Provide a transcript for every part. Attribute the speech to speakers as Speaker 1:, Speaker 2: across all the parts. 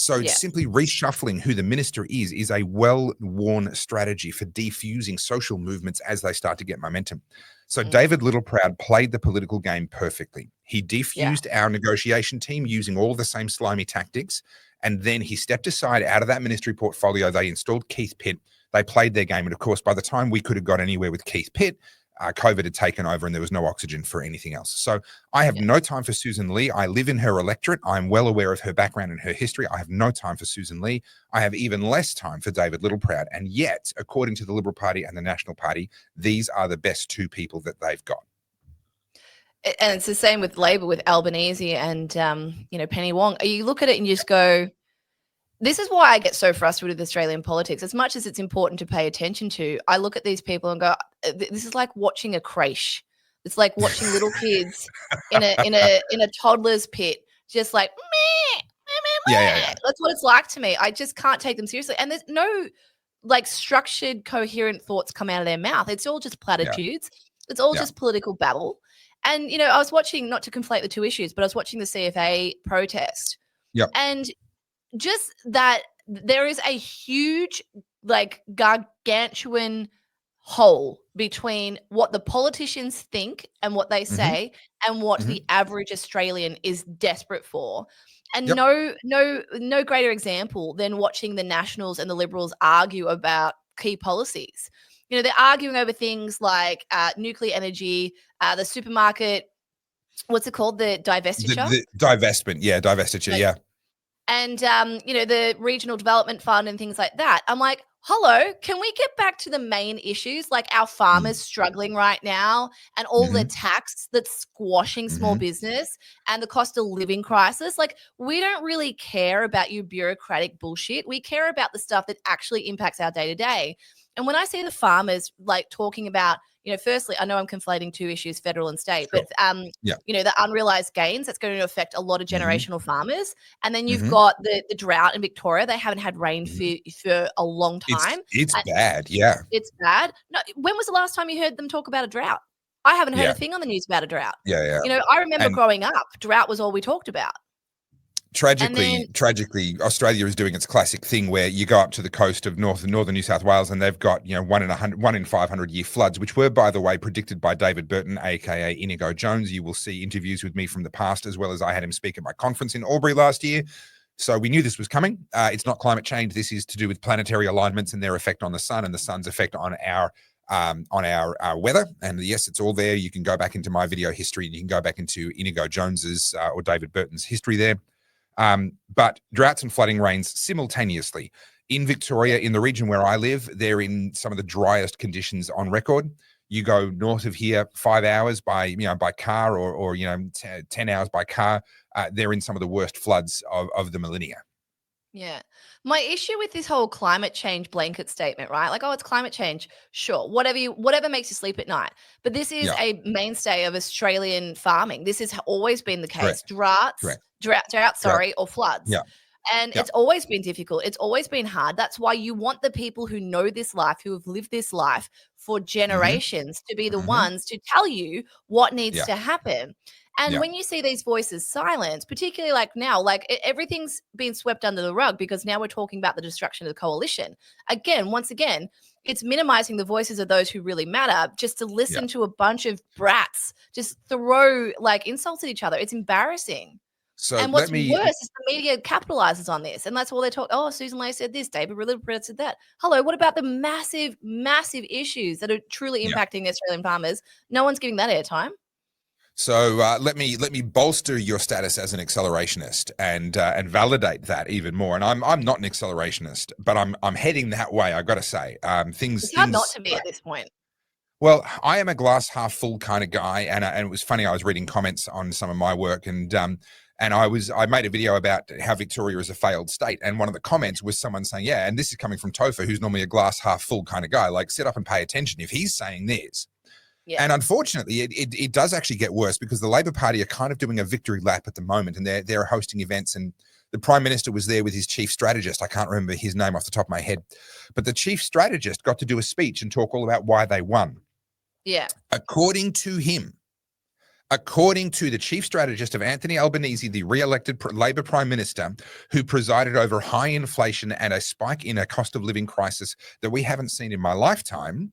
Speaker 1: So
Speaker 2: Yeah.
Speaker 1: simply reshuffling who the minister is a well-worn strategy for defusing social movements as they start to get momentum. So David Littleproud played the political game perfectly. He defused our negotiation team using all the same slimy tactics, and then he stepped aside out of that ministry portfolio. They installed Keith Pitt. They played their game, and of course, by the time we could have got anywhere with Keith Pitt, COVID had taken over and there was no oxygen for anything else. So I have no time for Susan Lee. I live in her electorate. I'm well aware of her background and her history. I have no time for Susan Lee. I have even less time for David Littleproud. And yet, according to the Liberal Party and the National Party, these are the best two people that they've got.
Speaker 2: And it's the same with Labor, with Albanese and, Penny Wong. You look at it and you just go, this is why I get so frustrated with Australian politics. As much as it's important to pay attention to, I look at these people and go, this is like watching a creche. It's like watching little kids in a toddler's pit, just like, meh, meh, meh, meh. That's what it's like to me. I just can't take them seriously. And there's no like structured, coherent thoughts come out of their mouth. It's all just platitudes. It's all just political babble. And, I was watching, not to conflate the two issues, but I was watching the CFA protest. And just that there is a huge, like, gargantuan hole between what the politicians think and what they say and what the average Australian is desperate for. And no greater example than watching the Nationals and the Liberals argue about key policies. They're arguing over things like nuclear energy, the supermarket, what's it called? The divestiture?
Speaker 1: The divestment, divestiture, yeah.
Speaker 2: And, the regional development fund and things like that. I'm like, hello, can we get back to the main issues, like our farmers struggling right now and all the tax that's squashing small business and the cost of living crisis? Like, we don't really care about your bureaucratic bullshit. We care about the stuff that actually impacts our day-to-day. And when I see the farmers, like, talking about, firstly, I know I'm conflating two issues, federal and state, but, the unrealized gains, that's going to affect a lot of generational farmers. And then you've got the drought in Victoria. They haven't had rain for a long time.
Speaker 1: It's bad, yeah.
Speaker 2: It's bad. No, when was the last time you heard them talk about a drought? I haven't heard a thing on the news about a drought. I remember growing up, drought was all we talked about.
Speaker 1: Tragically, Australia is doing its classic thing where you go up to the coast of northern New South Wales and they've got 1 in 500 year floods, which were, by the way, predicted by David Burton, aka Inigo Jones. You will see interviews with me from the past, as well as I had him speak at my conference in Albury last year. So we knew this was coming. It's not climate change. This is to do with planetary alignments and their effect on the sun and the sun's effect on our weather. And yes, it's all there. You can go back into my video history and you can go back into Inigo Jones's or David Burton's history there. But droughts and flooding rains simultaneously. In Victoria, in the region where I live, they're in some of the driest conditions on record. You go north of here 5 hours by car or 10 hours by car, they're in some of the worst floods of the millennia.
Speaker 2: Yeah. My issue with this whole climate change blanket statement, right? Like, oh, it's climate change. Sure. Whatever makes you sleep at night. But this is a mainstay of Australian farming. This has always been the case. Droughts, or floods.
Speaker 1: Yeah.
Speaker 2: And it's always been difficult. It's always been hard. That's why you want the people who know this life, who have lived this life for generations to be the ones to tell you what needs to happen. And when you see these voices silenced, particularly like now, like everything's been swept under the rug because now we're talking about the destruction of the coalition. Once again, it's minimizing the voices of those who really matter just to listen to a bunch of brats just throw like insults at each other. It's embarrassing.
Speaker 1: So
Speaker 2: and what's worse is the media capitalizes on this. And that's all they talk. Oh, Susan Ley said this, David Littleproud said that. Hello, what about the massive, massive issues that are truly impacting the Australian farmers? No one's giving that airtime.
Speaker 1: So let me bolster your status as an accelerationist and validate that even more. And I'm not an accelerationist, but I'm heading that way. I got to say,
Speaker 2: it's hard not to be at this point.
Speaker 1: Well, I am a glass half full kind of guy, and it was funny. I was reading comments on some of my work, and I made a video about how Victoria is a failed state, and one of the comments was someone saying, "Yeah," and this is coming from Topher, who's normally a glass half full kind of guy. Like, sit up and pay attention if he's saying this. Yeah. And unfortunately, it does actually get worse because the Labor Party are kind of doing a victory lap at the moment, and they're hosting events, and the Prime Minister was there with his chief strategist. I can't remember his name off the top of my head, but the chief strategist got to do a speech and talk all about why they won.
Speaker 2: Yeah.
Speaker 1: According to him, According to the chief strategist of Anthony Albanese, the re-elected Labor Prime Minister, who presided over high inflation and a spike in a cost of living crisis that we haven't seen in my lifetime,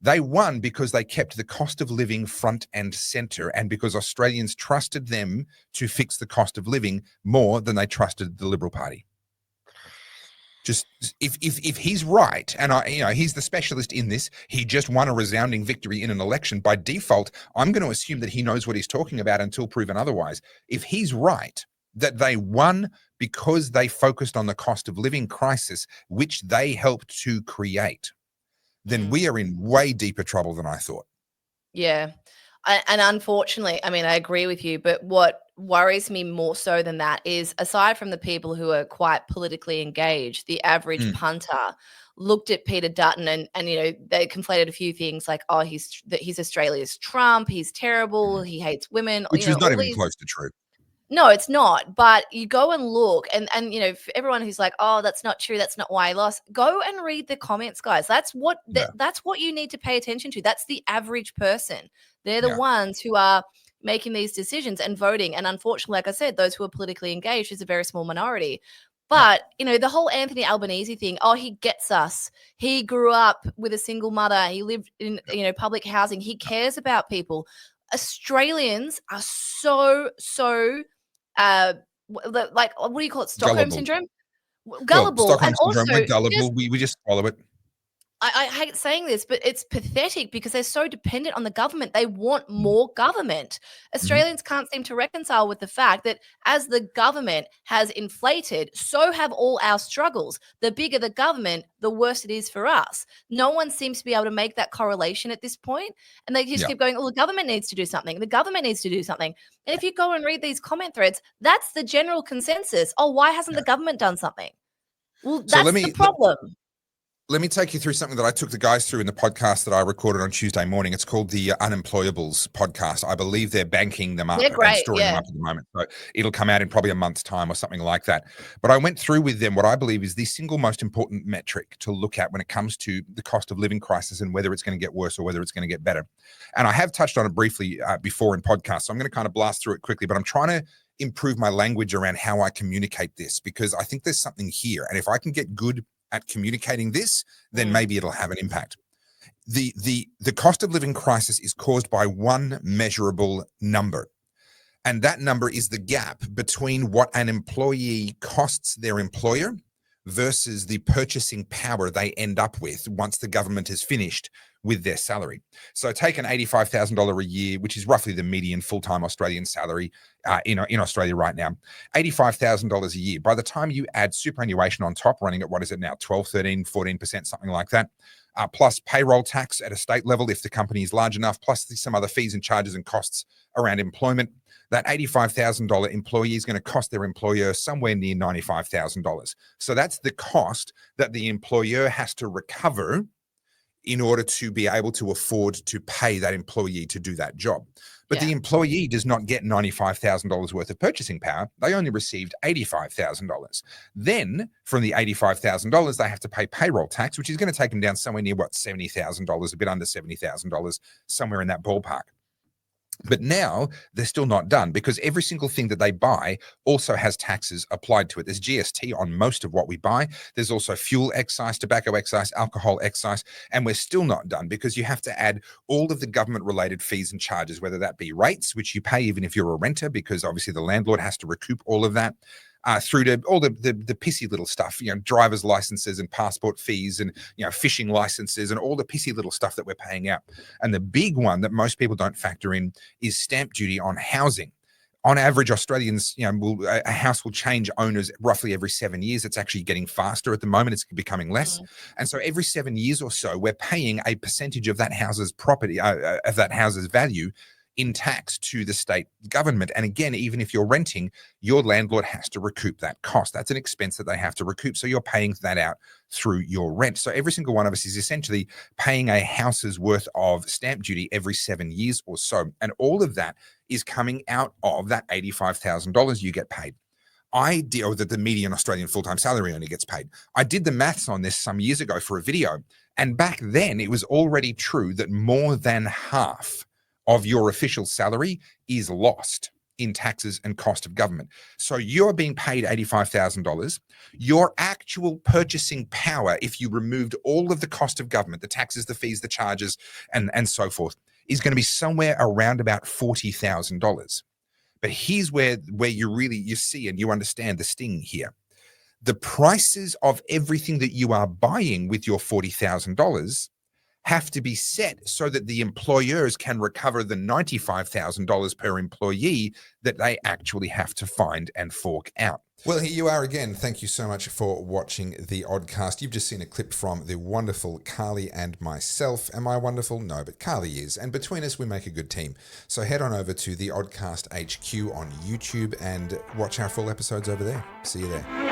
Speaker 1: they won because they kept the cost of living front and center, and because Australians trusted them to fix the cost of living more than they trusted the Liberal Party. Just if he's right, and he's the specialist in this, he just won a resounding victory in an election. By default, I'm going to assume that he knows what he's talking about until proven otherwise. If he's right that they won because they focused on the cost of living crisis, which they helped to create, then we are in way deeper trouble than I thought.
Speaker 2: Yeah. And unfortunately, I mean, I agree with you, but what worries me more so than that is, aside from the people who are quite politically engaged, the average punter looked at Peter Dutton and they conflated a few things like, oh, he's Australia's Trump, he's terrible, he hates women.
Speaker 1: Which is not even close to true.
Speaker 2: No, it's not. But you go and look, and for everyone who's like, oh, that's not true, that's not why he lost, go and read the comments, guys. That's what that's what you need to pay attention to. That's the average person. They're the ones who are making these decisions and voting. And unfortunately, like I said, those who are politically engaged is a very small minority. But, the whole Anthony Albanese thing, oh, he gets us. He grew up with a single mother. He lived in, public housing. He cares about people. Australians are so like, what do you call it? Stockholm syndrome? Gullible.
Speaker 1: Stockholm
Speaker 2: and
Speaker 1: syndrome, we're gullible. We just swallow it.
Speaker 2: I hate saying this, but it's pathetic because they're so dependent on the government. They want more government. Australians can't seem to reconcile with the fact that as the government has inflated, so have all our struggles. The bigger the government, the worse it is for us. No one seems to be able to make that correlation at this point. And they just keep going, oh, the government needs to do something. The government needs to do something. And if you go and read these comment threads, that's the general consensus. Oh, why hasn't the government done something? Well, that's the problem.
Speaker 1: Let me take you through something that I took the guys through in the podcast that I recorded on Tuesday morning. It's called the Unemployables podcast. I believe they're banking them up and storing them up at the moment. So it'll come out in probably a month's time or something like that. But I went through with them what I believe is the single most important metric to look at when it comes to the cost of living crisis and whether it's going to get worse or whether it's going to get better. And I have touched on it briefly before in podcasts, so I'm going to kind of blast through it quickly, but I'm trying to improve my language around how I communicate this, because I think there's something here. And if I can get good at communicating this, then maybe it'll have an impact. The cost of living crisis is caused by one measurable number, and that number is the gap between what an employee costs their employer versus the purchasing power they end up with once the government is finished with their salary. So take an $85,000 a year, which is roughly the median full-time Australian salary in Australia right now, $85,000 a year. By the time you add superannuation on top, running at what is it now, 12, 13, 14%, something like that, plus payroll tax at a state level if the company is large enough, plus some other fees and charges and costs around employment, that $85,000 employee is going to cost their employer somewhere near $95,000. So that's the cost that the employer has to recover in order to be able to afford to pay that employee to do that job. But the employee does not get $95,000 worth of purchasing power. They only received $85,000. Then from the $85,000, they have to pay payroll tax, which is going to take them down somewhere near, $70,000, a bit under $70,000, somewhere in that ballpark. But now they're still not done, because every single thing that they buy also has taxes applied to it. There's GST on most of what we buy. There's also fuel excise, tobacco excise, alcohol excise, and we're still not done because you have to add all of the government-related fees and charges, whether that be rates, which you pay even if you're a renter, because obviously the landlord has to recoup all of that. Through to all the pissy little stuff, driver's licenses and passport fees and, fishing licenses and all the pissy little stuff that we're paying out. And the big one that most people don't factor in is stamp duty on housing. On average, Australians, a house will change owners roughly every 7 years. It's actually getting faster at the moment. It's becoming less. And so every 7 years or so, we're paying a percentage of that house's property, of that house's value in tax to the state government. And again, even if you're renting, your landlord has to recoup that cost. That's an expense that they have to recoup. So you're paying that out through your rent. So every single one of us is essentially paying a house's worth of stamp duty every 7 years or so. And all of that is coming out of that $85,000 you get paid. That the median Australian full-time salary only gets paid. I did the maths on this some years ago for a video. And back then it was already true that more than half of your official salary is lost in taxes and cost of government. So you're being paid $85,000. Your actual purchasing power, if you removed all of the cost of government, the taxes, the fees, the charges, and so forth, is going to be somewhere around about $40,000. But here's where you see and you understand the sting here. The prices of everything that you are buying with your $40,000 have to be set so that the employers can recover the $95,000 per employee that they actually have to find and fork out. Well, here you are again. Thank you so much for watching the Oddcast. You've just seen a clip from the wonderful Carly and myself. Am I wonderful? No, but Carly is. And between us, we make a good team. So head on over to the Oddcast HQ on YouTube and watch our full episodes over there. See you there.